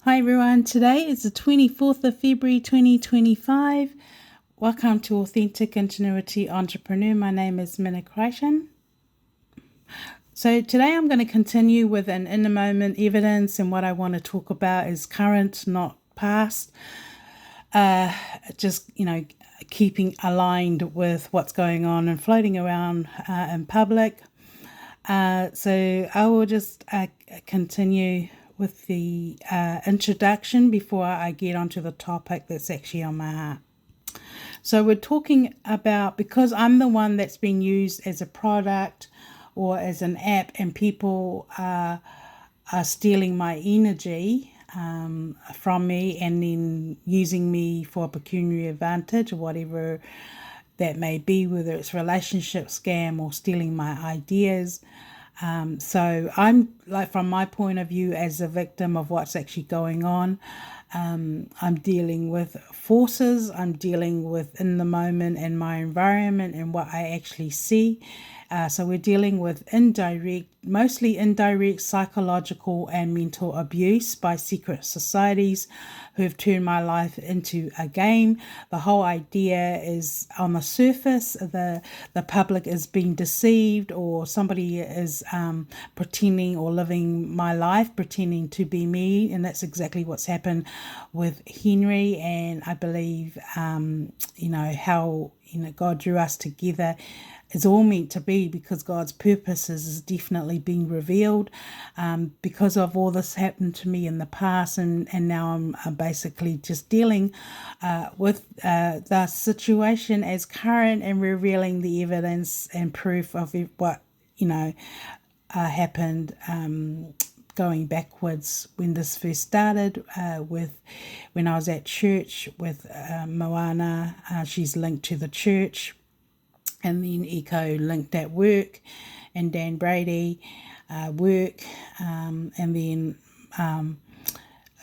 Hi everyone, today is the 24th of February 2025. Welcome to Authentic Ingenuity Entrepreneur. My name is Mina Kreishan. So today I'm going to continue with an in the moment evidence, and what I want to talk about is current, not past. Keeping aligned with what's going on and floating around in public. So I will just continue with the introduction before I get onto the topic that's actually on my heart. So we're talking about, because I'm the one that's being used as a product or as an app, and people are stealing my energy from me and then using me for a pecuniary advantage or whatever that may be, whether it's relationship scam or stealing my ideas. So I'm, like, from my point of view as a victim of what's actually going on, I'm dealing with forces, I'm dealing with in the moment and my environment and what I actually see. So we're dealing with mostly indirect psychological and mental abuse by secret societies who have turned my life into a game. The whole idea is, on the surface, the public is being deceived, or somebody is pretending or living my life, pretending to be me, and that's exactly what's happened with Henry. And I believe, how God drew us together. It's all meant to be, because God's purposes is definitely being revealed because of all this happened to me in the past, and now I'm basically just dealing with the situation as current and revealing the evidence and proof of what happened going backwards when this first started, when I was at church with Moana. She's linked to the church. And then Echo linked at work, and Dan Brady work, and then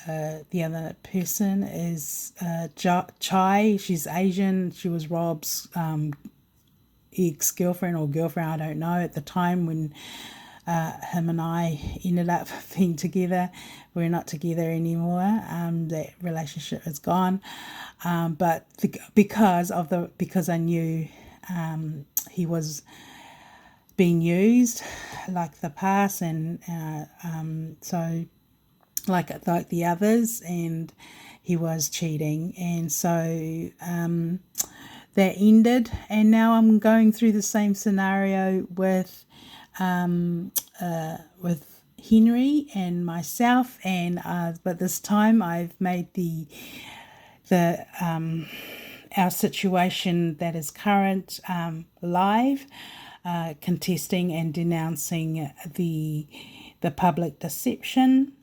the other person is Chai. She's Asian. She was Rob's ex-girlfriend or girlfriend, I don't know, at the time when him and I ended up being together. We're not together anymore. That relationship is gone. But because I knew he was being used like the past, and so like the others, and he was cheating, and so that ended. And now I'm going through the same scenario with Henry and myself, and but this time I've made our situation that is current live, contesting and denouncing the public deception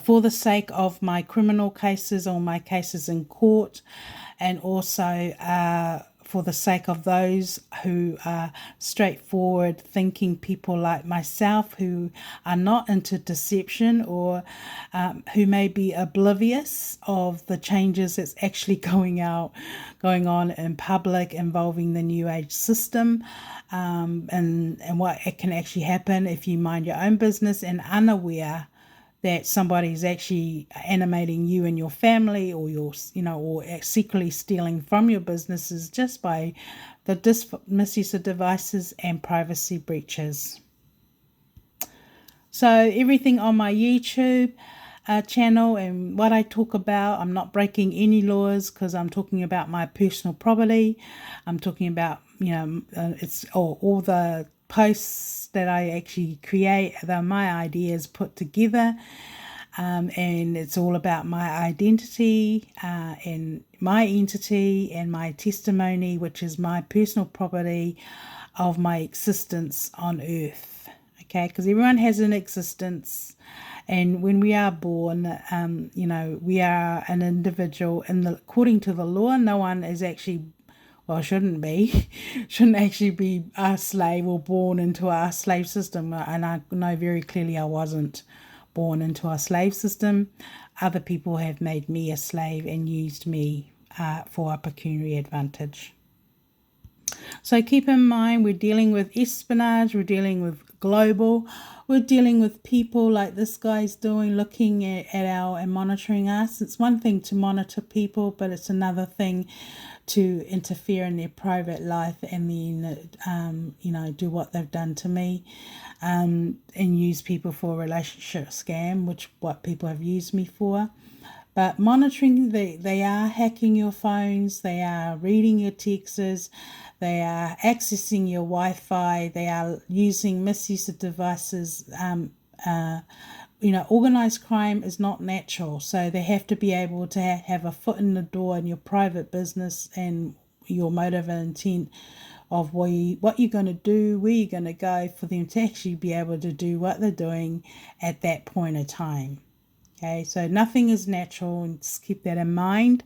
for the sake of my criminal cases or my cases in court, and also for the sake of those who are straightforward thinking people like myself, who are not into deception, or who may be oblivious of the changes that's actually going on in public involving the New Age system, and what it can actually happen if you mind your own business and unaware that somebody's actually animating you and your family, or or secretly stealing from your businesses just by the misuse of devices and privacy breaches. So everything on my YouTube channel and what I talk about, I'm not breaking any laws, because I'm talking about my personal property. I'm talking about, it's all the posts that I actually create, they're my ideas put together, and it's all about my identity and my entity and my testimony, which is my personal property of my existence on earth. Okay, because everyone has an existence, and when we are born, we are an individual, and according to the law, no one is actually, well, shouldn't actually be a slave or born into our slave system. And I know very clearly I wasn't born into a slave system. Other people have made me a slave and used me for a pecuniary advantage. So keep in mind, we're dealing with espionage, we're dealing with global. We're dealing with people like this guy's doing, looking at our and monitoring us. It's one thing to monitor people, but it's another thing to interfere in their private life and then, do what they've done to me, and use people for a relationship scam, which what people have used me for. But monitoring, they are hacking your phones, they are reading your texts, they are accessing your Wi-Fi, they are using misuse of devices. Organized crime is not natural, so they have to be able to have a foot in the door in your private business and your motive and intent of what you're going to do, where you're going to go, for them to actually be able to do what they're doing at that point of time. Okay, so nothing is natural, and just keep that in mind.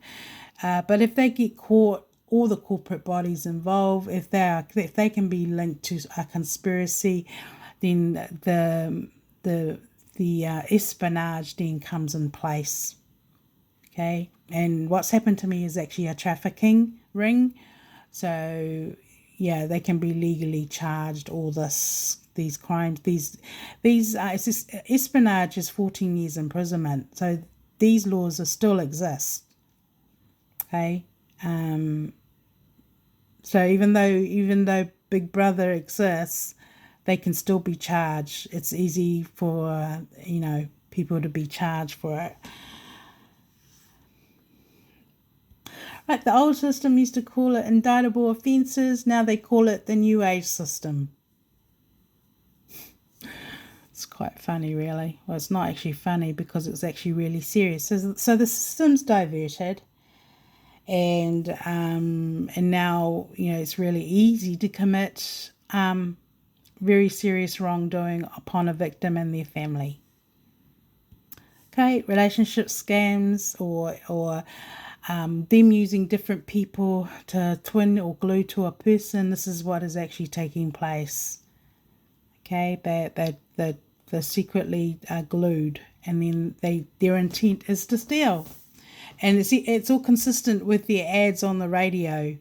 But if they get caught, all the corporate bodies involved, if they can be linked to a conspiracy, then the espionage then comes in place. Okay, and what's happened to me is actually a trafficking ring. So yeah, they can be legally charged. All these crimes, it's just, espionage is 14 years imprisonment. So these laws still exist. Okay, so even though Big Brother exists, they can still be charged. It's easy for people to be charged for it. Right, the old system used to call it indictable offences. Now they call it the New Age system. It's quite funny, really. Well, it's not actually funny because it's actually really serious. So the system's diverted, and now it's really easy to commit very serious wrongdoing upon a victim and their family. Okay, relationship scams or them using different people to twin or glue to a person. This is what is actually taking place. Okay, they're secretly glued, and then their intent is to steal. And it's all consistent with their ads on the radio.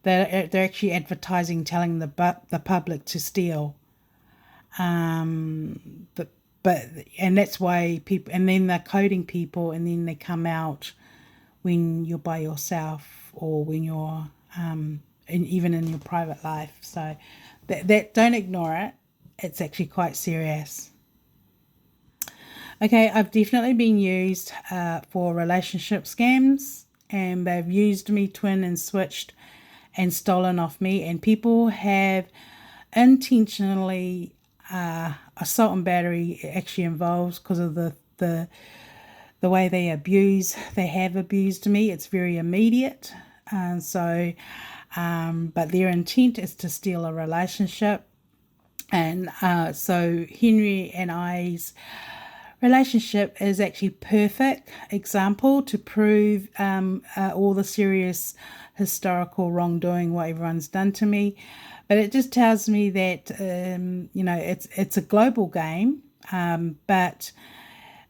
They're actually advertising, telling the public to steal. But that's why people, and then they're coding people, and then they come out when you're by yourself or when you're even in your private life. So that don't ignore it. It's actually quite serious. Okay, I've definitely been used for relationship scams, and they've used me, twin and switched and stolen off me, and people have intentionally assault and battery actually involves because of the way they have abused me. It's very immediate, but their intent is to steal a relationship. And so Henry and I's relationship is actually perfect example to prove all the serious historical wrongdoing, what everyone's done to me. But it just tells me that it's a global game, but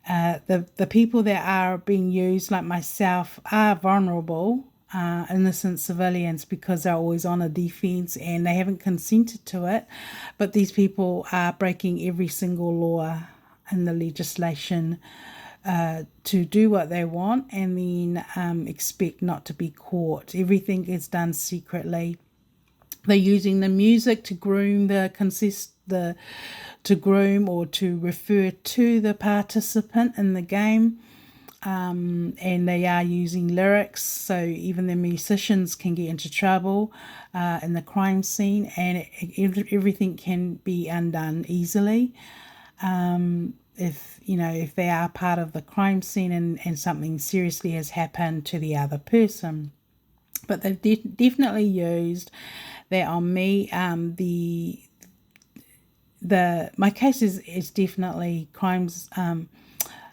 the people that are being used, like myself, are vulnerable, innocent civilians, because they're always on a defense and they haven't consented to it. But these people are breaking every single law in the legislation to do what they want, and then expect not to be caught. Everything is done secretly. They're using the music to groom to groom or to refer to the participant in the game, and they are using lyrics, so even the musicians can get into trouble in the crime scene, and everything can be undone easily if they are part of the crime scene and something seriously has happened to the other person. But they've definitely used that on me. My case is definitely crimes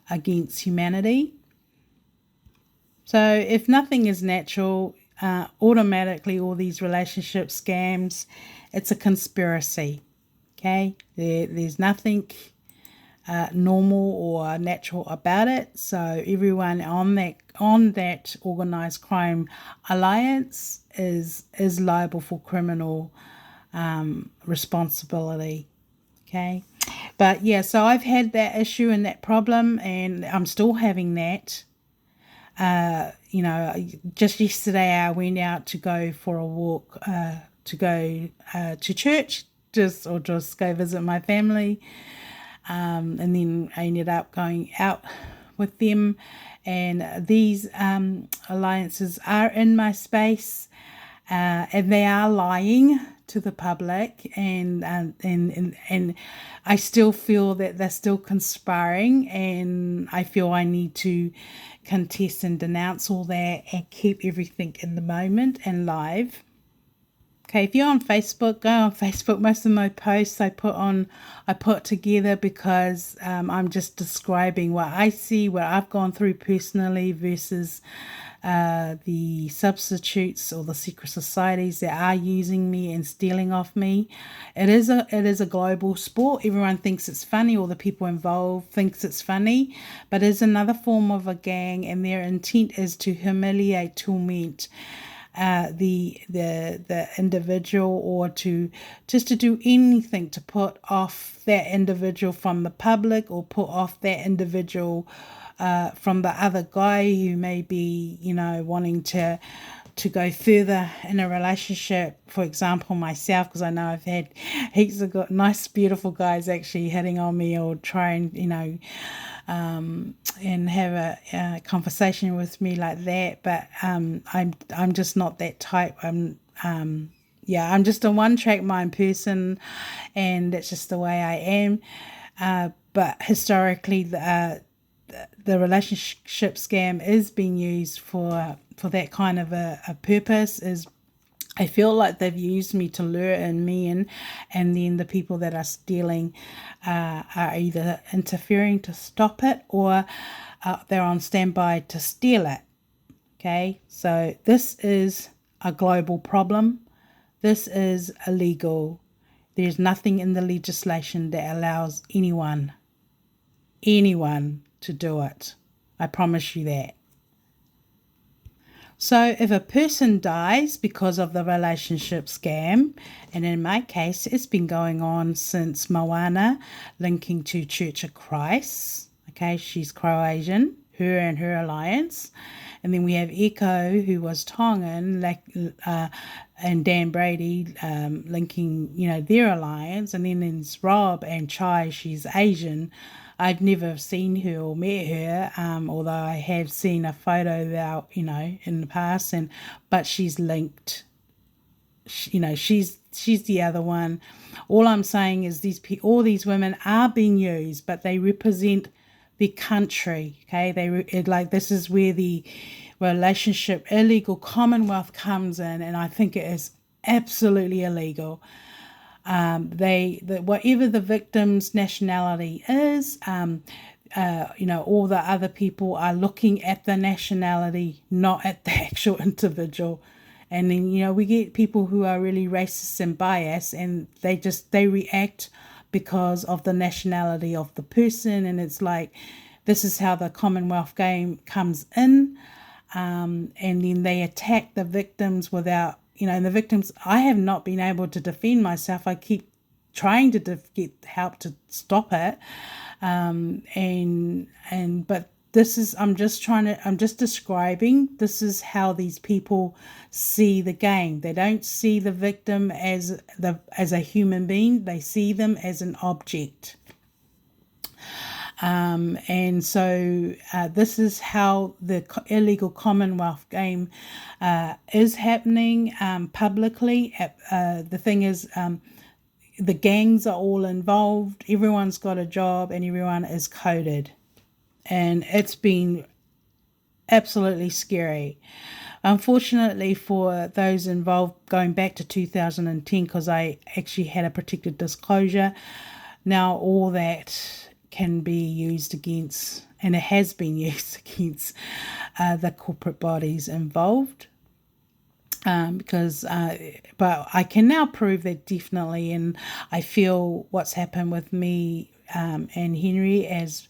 against humanity. So if nothing is natural, automatically all these relationship scams, it's a conspiracy. Okay, there's nothing normal or natural about it. So everyone on that organized crime alliance is liable for criminal responsibility. Okay. But yeah, so I've had that issue and that problem, and I'm still having that. Just yesterday I went out to go for a walk, to go to church, just go visit my family, and then I ended up going out with them, and these alliances are in my space, and they are lying to the public, and I still feel that they're still conspiring, and I feel I need to contest and denounce all that and keep everything in the moment and live. Okay, if you're on Facebook, go on Facebook. Most of my posts I put together because I'm just describing what I see, what I've gone through personally versus the substitutes or the secret societies that are using me and stealing off me. It is a global sport. Everyone thinks it's funny, or the people involved thinks it's funny, but it's another form of a gang, and their intent is to humiliate, torment the individual, or to do anything to put off that individual from the public, or put off that individual from the other guy who may be, wanting to go further in a relationship. For example, myself, because I know I've had heaps of nice, beautiful guys actually hitting on me or trying, and have a conversation with me like that. But I'm just not that type. I'm just a one-track mind person, and that's just the way I am. But historically, the relationship scam is being used for that kind of a purpose. Is I feel like they've used me to lure in men, and then the people that are stealing are either interfering to stop it, or they're on standby to steal it. Okay, so this is a global problem. This is illegal. There's nothing in the legislation that allows anyone to do it. I promise you that. So if a person dies because of the relationship scam, and in my case, it's been going on since Moana, linking to Church of Christ. Okay, she's Croatian, her and her alliance. And then we have Echo, who was Tongan, and Dan Brady, linking, their alliance. And then there's Rob and Chai, she's Asian. I've never seen her or met her, although I have seen a photo out, in the past, but she's linked. She's the other one. All I'm saying is all these women are being used, but they represent the country. Okay, this is where the relationship illegal commonwealth comes in, and I think it is absolutely illegal. Whatever the victim's nationality is, all the other people are looking at the nationality, not at the actual individual. And then, we get people who are really racist and biased, and they react because of the nationality of the person. And it's like, this is how the Commonwealth game comes in. And then they attack the victims without, and the victims, I have not been able to defend myself. I keep trying to get help to stop it. But this is, I'm just describing, this is how these people see the game. They don't see the victim as a human being. They see them as an object. And so this is how the illegal Commonwealth game is happening publicly. The thing is, the gangs are all involved. Everyone's got a job, and everyone is coded. And it's been absolutely scary. Unfortunately for those involved, going back to 2010, because I actually had a protected disclosure, now all that can be used against, and it has been used against the corporate bodies involved. But I can now prove that definitely, and I feel what's happened with me and Henry has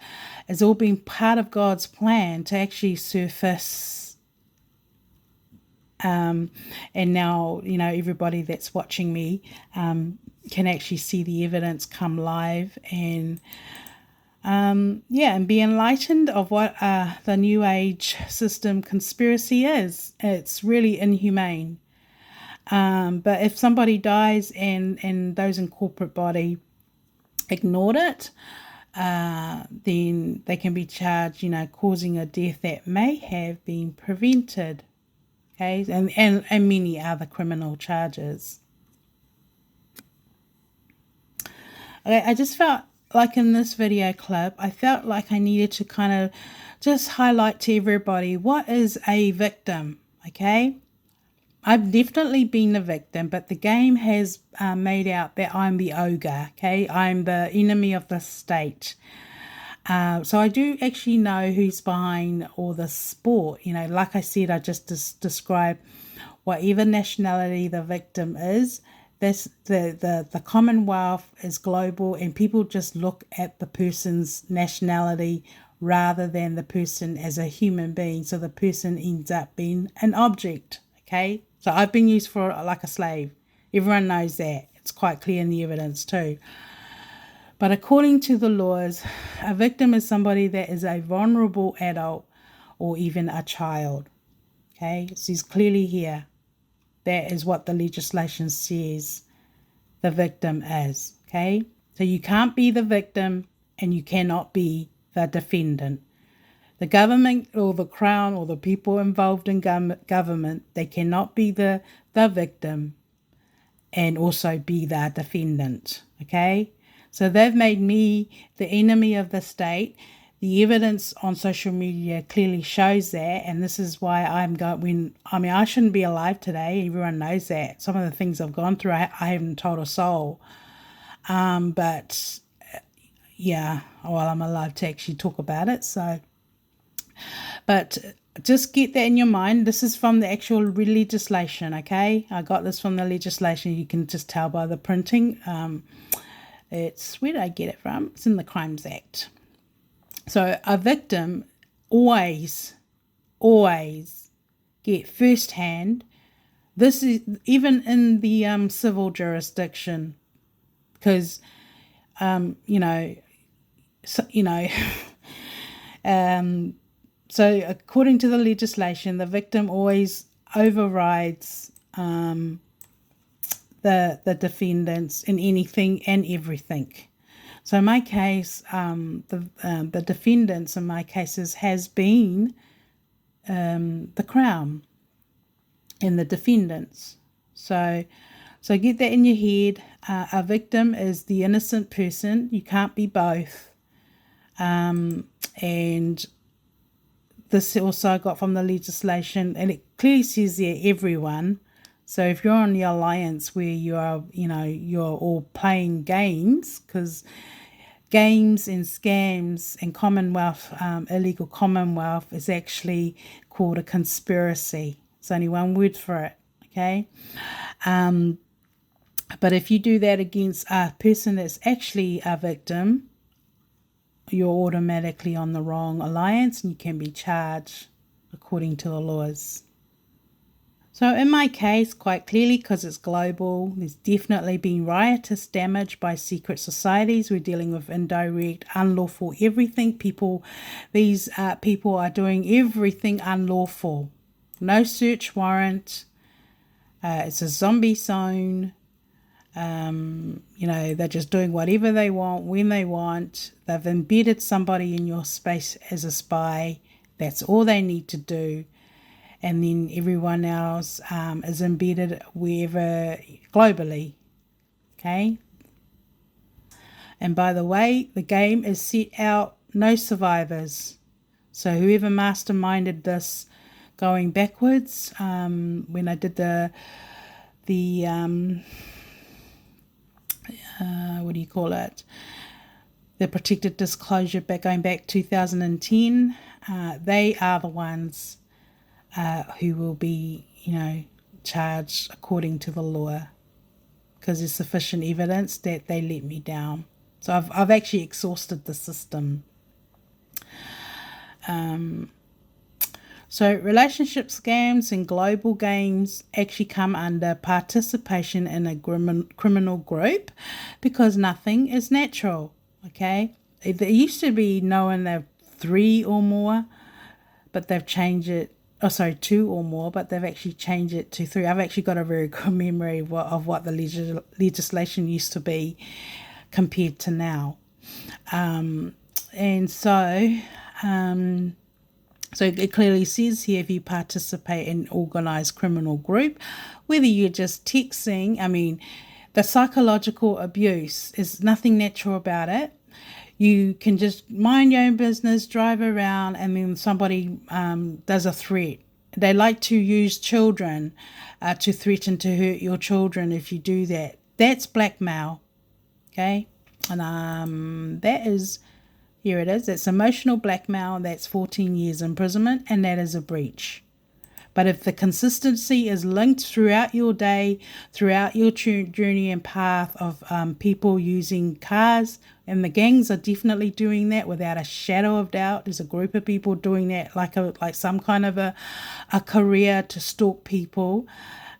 all been part of God's plan to actually surface. And now, everybody that's watching me can actually see the evidence come live and and be enlightened of what the New Age system conspiracy is. It's really inhumane. But if somebody dies and those in corporate body ignored it, then they can be charged, causing a death that may have been prevented. Okay, and many other criminal charges. Okay, I just felt like in this video clip, I felt like I needed to kind of just highlight to everybody what is a victim, okay? I've definitely been a victim, but the game has made out that I'm the ogre, okay? I'm the enemy of the state. So I do actually know who's behind all this sport. Like I said, I just described whatever nationality the victim is. The Commonwealth is global, and people just look at the person's nationality rather than the person as a human being. So the person ends up being an object, okay? So I've been used for like a slave. Everyone knows that. It's quite clear in the evidence too. But according to the laws, a victim is somebody that is a vulnerable adult or even a child, okay? So it's clearly here. That is what the legislation says the victim is, okay? So you can't be the victim and you cannot be the defendant. The government or the crown or the people involved in government, they cannot be the victim and also be the defendant, okay? So they've made me the enemy of the state. The evidence on social media clearly shows that, and this is why I shouldn't be alive today. Everyone knows that. Some of the things I've gone through, I haven't told a soul. But yeah, well, I'm alive to actually talk about it. So, but just get that in your mind. This is from the actual legislation, okay? I got this from the legislation. You can just tell by the printing. It's, where did I get it from? It's in the Crimes Act. So a victim always get firsthand. This is even in the civil jurisdiction, because so according to the legislation, the victim always overrides the defendants in anything and everything. So in my case, the defendants in my cases has been the Crown and the defendants. So get that in your head. A victim is the innocent person. You can't be both. And this also I got from the legislation, and it clearly says there everyone. So if you're on the alliance where you are, you're all playing games, because games and scams and Commonwealth, illegal Commonwealth is actually called a conspiracy. It's only one word for it, okay? But if you do that against a person that's actually a victim, you're automatically on the wrong alliance and you can be charged according to the laws. So in my case, quite clearly, because it's global, there's definitely been riotous damage by secret societies. We're dealing with indirect, unlawful everything. These people are doing everything unlawful. No search warrant. It's a zombie zone. They're just doing whatever they want, when they want. They've embedded somebody in your space as a spy. That's all they need to do. And then everyone else is embedded wherever globally, okay? And by the way, the game is set out, no survivors. So whoever masterminded this going backwards, when I did the protected disclosure going back 2010, they are the ones who will be, charged according to the law, because there's sufficient evidence that they let me down. So I've actually exhausted the system. So relationship scams and global games actually come under participation in a criminal group because nothing is natural, okay? It used to be known that 3 or more, but they've changed it. Oh, sorry, 2 or more, but they've actually changed it to 3. I've actually got a very good memory of what the legislation used to be compared to now. And so it clearly says here, if you participate in organised criminal group, whether you're just texting, I mean, the psychological abuse is nothing natural about it. You can just mind your own business, drive around, and then somebody does a threat. They like to use children to threaten to hurt your children if you do that. That's blackmail, okay? And that is, here it is, it's emotional blackmail. That's 14 years imprisonment, and that is a breach. But if the consistency is linked throughout your day, throughout your journey and path of people using cars, and the gangs are definitely doing that without a shadow of doubt. There's a group of people doing that like some kind of a career to stalk people,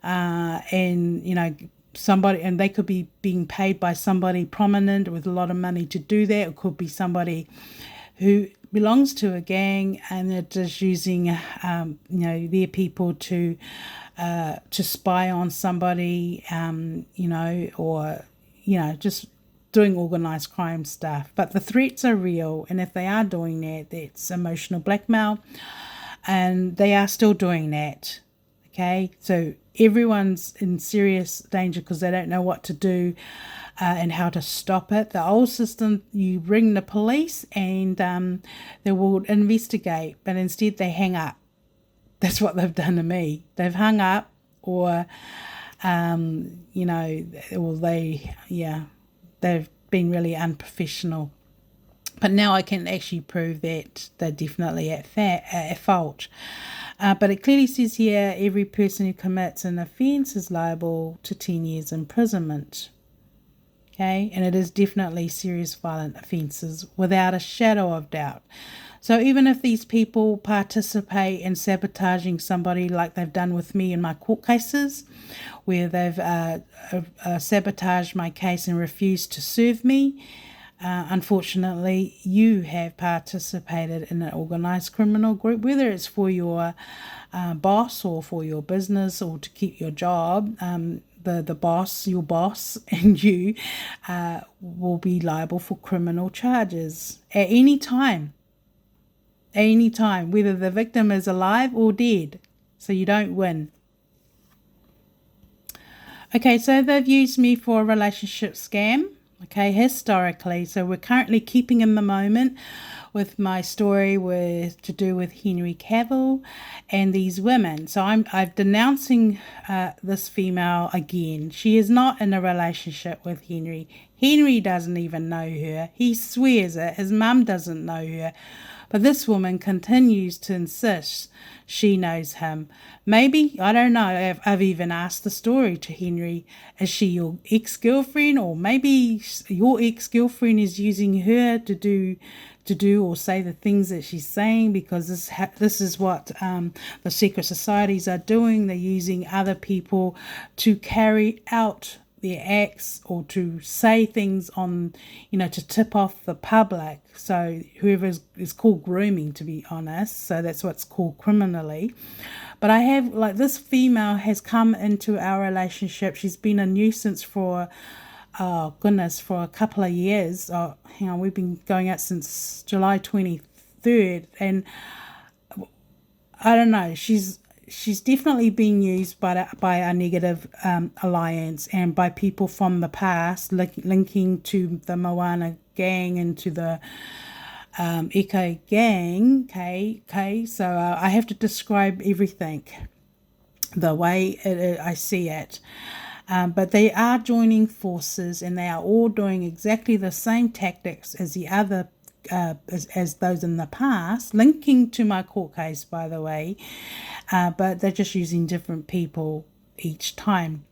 and somebody, and they could be being paid by somebody prominent with a lot of money to do that. It could be somebody who belongs to a gang and they're just using their people to spy on somebody, or just doing organized crime stuff. But the threats are real, and if they are doing that, that's emotional blackmail, and they are still doing that. Okay, so everyone's in serious danger because they don't know what to do and how to stop it. The old system, you bring the police and they will investigate, but instead they hang up. That's what they've done to me. They've hung up, or they've been really unprofessional. But now I can actually prove that they're definitely at fault. But it clearly says here, every person who commits an offence is liable to 10 years imprisonment. Okay, and it is definitely serious violent offences without a shadow of doubt. So even if these people participate in sabotaging somebody like they've done with me in my court cases, where they've sabotaged my case and refused to serve me, unfortunately, you have participated in an organised criminal group, whether it's for your boss or for your business or to keep your job. The boss, your boss, and you will be liable for criminal charges at any time. Any time, whether the victim is alive or dead. So you don't win. Okay, so they've used me for a relationship scam. Okay, historically. So we're currently keeping in the moment with my story to do with Henry Cavill and these women. So I'm denouncing this female again. She is not in a relationship with Henry. Henry doesn't even know her. He swears it. His mum doesn't know her. But this woman continues to insist she knows him. Maybe, I don't know, I've even asked the story to Henry. Is she your ex-girlfriend? Or maybe your ex-girlfriend is using her to do or say the things that she's saying, because this is what the secret societies are doing. They're using other people to carry out their acts or to say things on, to tip off the public. So whoever is called grooming, to be honest. So that's what's called criminally. But I have, this female has come into our relationship. She's been a nuisance for, for a couple of years. We've been going out since July 23rd. And I don't know, she's definitely being used by a negative alliance and by people from the past, linking to the Moana gang and to the Echo gang. Okay. So I have to describe everything the way I see it. But they are joining forces, and they are all doing exactly the same tactics as the other as those in the past, linking to my court case, by the way, but they're just using different people each time.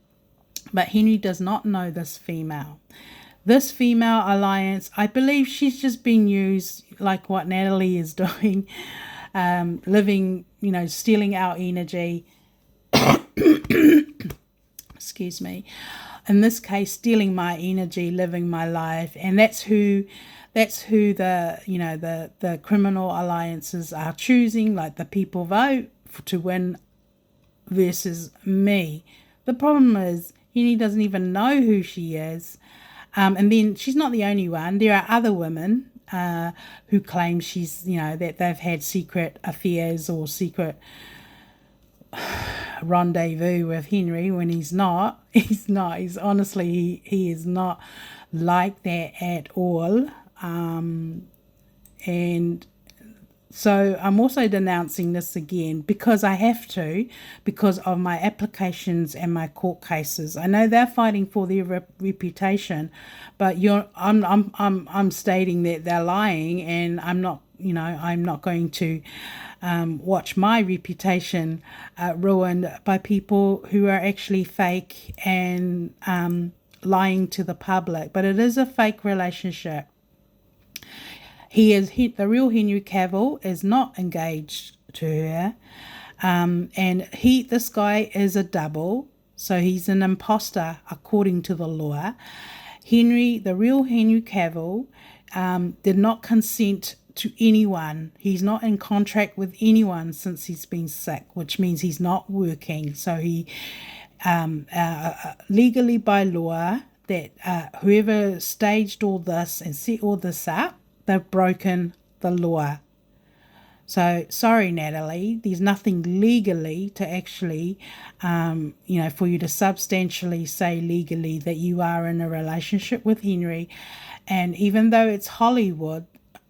But Henry does not know this female. This female alliance, I believe she's just being used like what Natalie is doing, living, stealing our energy. Excuse me. In this case, stealing my energy, living my life, and that's who the criminal alliances are choosing, like the people vote to win versus me. The problem is Henry doesn't even know who she is, and then she's not the only one. There are other women who claim she's that they've had secret affairs or secret rendezvous with Henry when he's not. He's honestly he is not like that at all. And so I'm also denouncing this again because I have to, because of my applications and my court cases. I know they're fighting for their reputation, but I'm stating that they're lying, and I'm not going to watch my reputation ruined by people who are actually fake and lying to the public. But it is a fake relationship. The real Henry Cavill is not engaged to her, and this guy is a double, so he's an imposter according to the law. The real Henry Cavill, did not consent to anyone. He's not in contract with anyone since he's been sick, which means he's not working. So he, legally by law, that whoever staged all this and set all this up, they've broken the law. So, sorry, Natalie, there's nothing legally to actually, for you to substantially say legally that you are in a relationship with Henry. And even though it's Hollywood,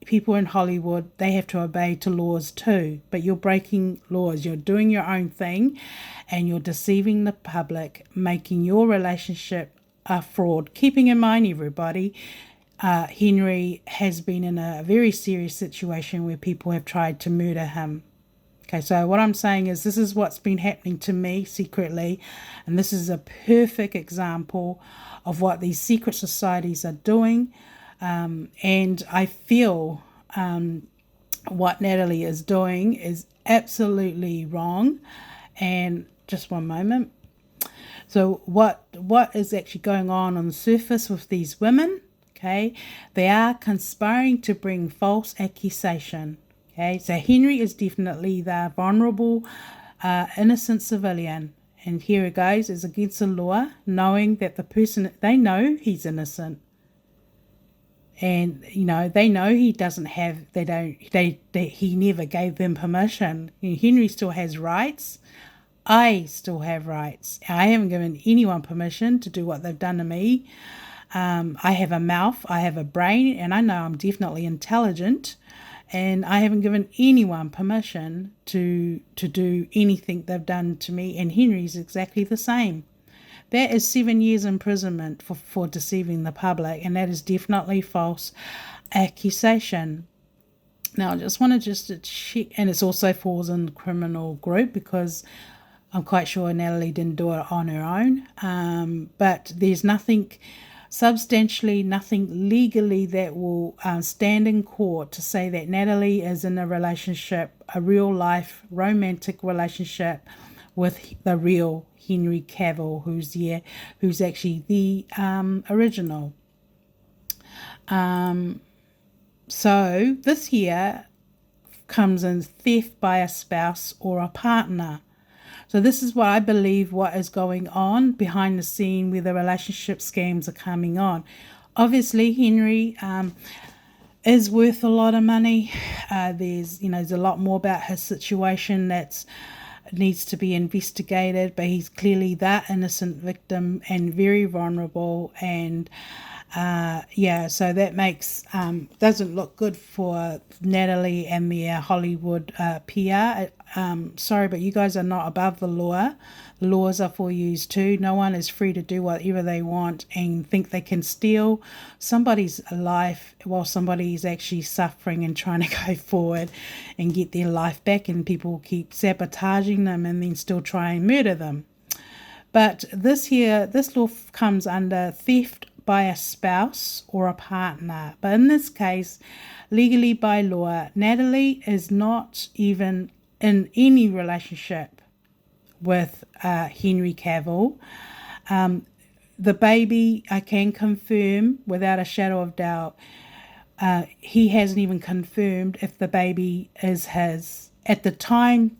people in Hollywood, they have to obey to laws too. But you're breaking laws. You're doing your own thing, and you're deceiving the public, making your relationship a fraud. Keeping in mind, everybody, Henry has been in a very serious situation where people have tried to murder him. Okay, so what I'm saying is this is what's been happening to me secretly, and this is a perfect example of what these secret societies are doing, and I feel what Natalie is doing is absolutely wrong. And just one moment. So what is actually going on the surface with these women? Okay, they are conspiring to bring false accusation. Okay, so Henry is definitely the vulnerable, innocent civilian. And here it goes, is against the law, knowing that the person, they know he's innocent. And, they know he doesn't have, he never gave them permission. Henry still has rights. I still have rights. I haven't given anyone permission to do what they've done to me. I have a mouth, I have a brain, and I know I'm definitely intelligent, and I haven't given anyone permission to do anything they've done to me, and Henry's exactly the same. That is 7 years imprisonment for deceiving the public, and that is definitely false accusation. Now, I just wanted to check, and it also falls in the criminal group because I'm quite sure Natalie didn't do it on her own, but there's nothing substantially, nothing legally that will stand in court to say that Natalie is in a relationship, a real life romantic relationship with the real Henry Cavill, who's actually the original. So this here comes in theft by a spouse or a partner. So this is what I believe what is going on behind the scene where the relationship scams are coming on. Obviously, Henry is worth a lot of money. There's a lot more about his situation that needs to be investigated, but he's clearly that innocent victim and very vulnerable. And so that makes doesn't look good for Natalie and their Hollywood PR. Sorry, but you guys are not above the law. The laws are for you too. No one is free to do whatever they want and think they can steal somebody's life while somebody is actually suffering and trying to go forward and get their life back, and people keep sabotaging them and then still try and murder them. But this law comes under theft by a spouse or a partner. But in this case, legally by law, Natalie is not even in any relationship with Henry Cavill. The baby, I can confirm without a shadow of doubt, he hasn't even confirmed if the baby is his. At the time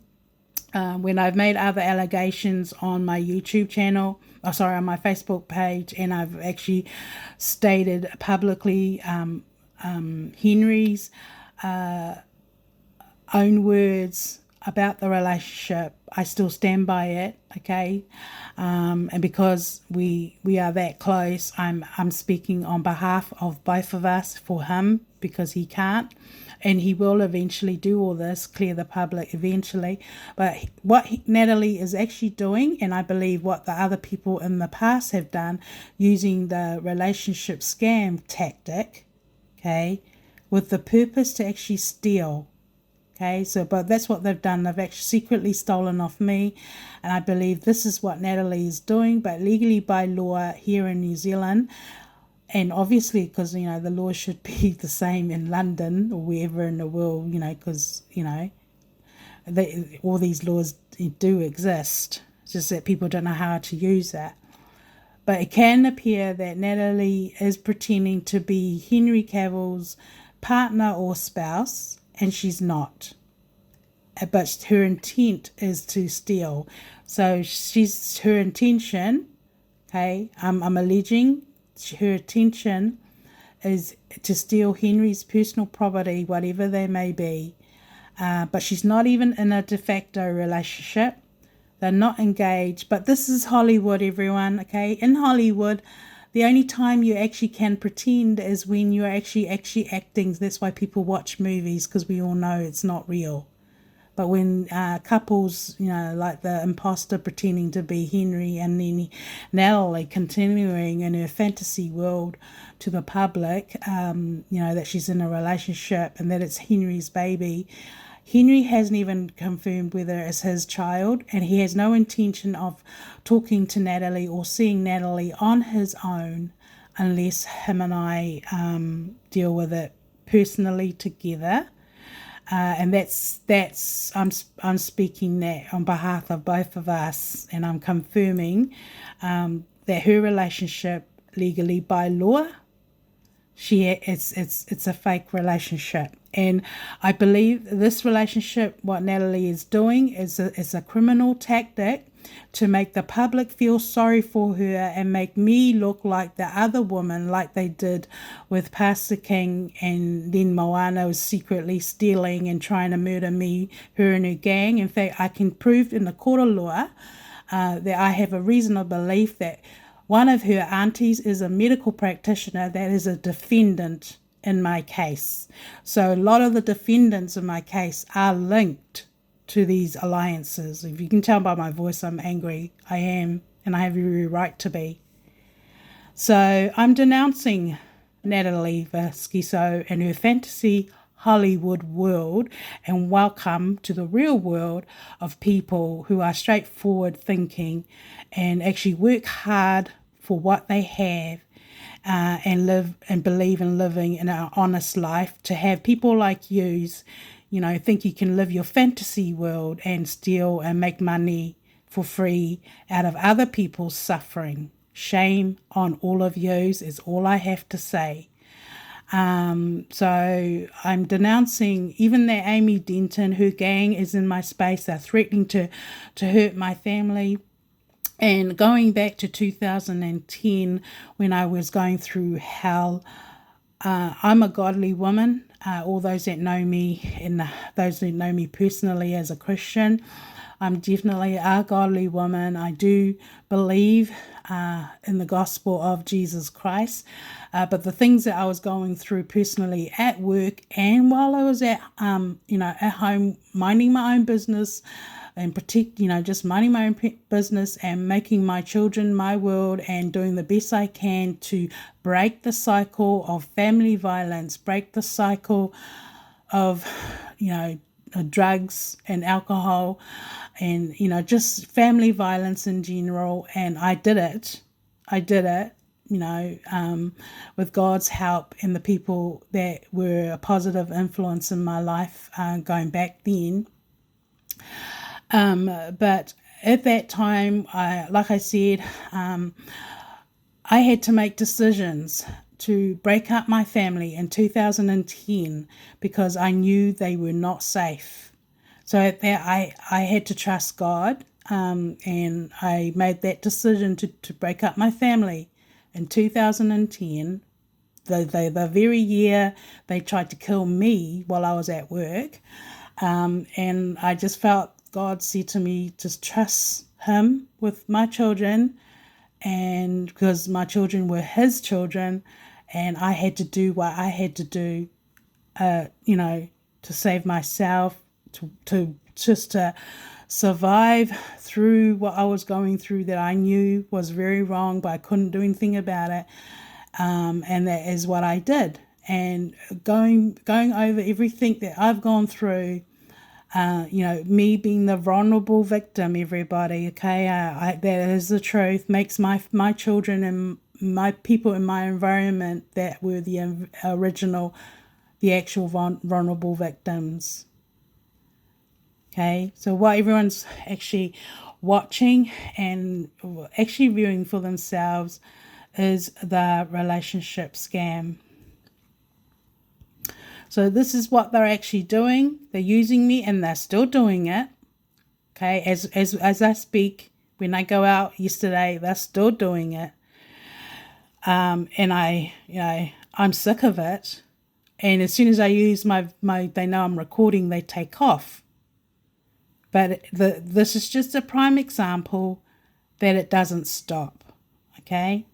when I've made other allegations on my YouTube channel, on my Facebook page, and I've actually stated publicly Henry's own words about the relationship, I still stand by it, okay? And because we are that close, I'm speaking on behalf of both of us for him, because he can't, and he will eventually do all this, clear the public eventually. But what Natalie is actually doing, and I believe what the other people in the past have done, using the relationship scam tactic, okay, with the purpose to actually steal. Okay, so, but that's what they've done. They've actually secretly stolen off me. And I believe this is what Natalie is doing, but legally by law here in New Zealand. And obviously, because, the law should be the same in London or wherever in the world, because, all these laws do exist. It's just that people don't know how to use that. But it can appear that Natalie is pretending to be Henry Cavill's partner or spouse, and she's not. But her intent is to steal. So her intention, okay, I'm alleging her intention is to steal Henry's personal property, whatever they may be. But she's not even in a de facto relationship. They're not engaged. But this is Hollywood, everyone, okay? In Hollywood, the only time you actually can pretend is when you're actually acting. That's why people watch movies, because we all know it's not real. But when couples, like the imposter pretending to be Henry, and then Natalie continuing in her fantasy world to the public, that she's in a relationship and that it's Henry's baby. Henry hasn't even confirmed whether it's his child, and he has no intention of talking to Natalie or seeing Natalie on his own unless him and I deal with it personally together. And that's I'm speaking that on behalf of both of us, and I'm confirming that her relationship legally by law, it's a fake relationship. And I believe this relationship, what Natalie is doing, is a criminal tactic to make the public feel sorry for her and make me look like the other woman, like they did with Pastor King, and then Moana was secretly stealing and trying to murder me, her and her gang. In fact, I can prove in the court of law that I have a reasonable belief that one of her aunties is a medical practitioner that is a defendant in my case. So a lot of the defendants in my case are linked to these alliances. If you can tell by my voice, I'm angry. I am, and I have every right to be. So I'm denouncing Natalie Vasquiso and her fantasy Hollywood world, and welcome to the real world of people who are straightforward thinking and actually work hard for what they have, and live and believe in living in an honest life. To have people like yous, think you can live your fantasy world and steal and make money for free out of other people's suffering. Shame on all of yous is all I have to say. So I'm denouncing even that Amy Denton, her gang is in my space. They're threatening to hurt my family. And going back to 2010, when I was going through hell, I'm a godly woman. All those that know me, and those that know me personally as a Christian, I'm definitely a godly woman. I do believe in the gospel of Jesus Christ. But the things that I was going through personally at work and while I was at home, minding my own business, and just minding my own business and making my children my world and doing the best I can to break the cycle of family violence, break the cycle of, drugs and alcohol and, just family violence in general. And I did it, with God's help and the people that were a positive influence in my life going back then. But at that time, like I said, I had to make decisions to break up my family in 2010 because I knew they were not safe. So at that, I had to trust God, and I made that decision to break up my family in 2010. The very year they tried to kill me while I was at work. And I just felt God said to me, just trust Him with my children, and because my children were His children, and I had to do what I had to do, to save myself, to survive through what I was going through that I knew was very wrong, but I couldn't do anything about it. And that is what I did. And going over everything that I've gone through, me being the vulnerable victim, everybody, okay, that is the truth, makes my children and my people in my environment that were the actual vulnerable victims. Okay, so what everyone's actually watching and actually viewing for themselves is the relationship scam. So this is what they're actually doing. They're using me, and they're still doing it. Okay, as I speak, when I go out yesterday, they're still doing it. And I'm sick of it. And as soon as I use my they know I'm recording, they take off. But this is just a prime example that it doesn't stop. Okay.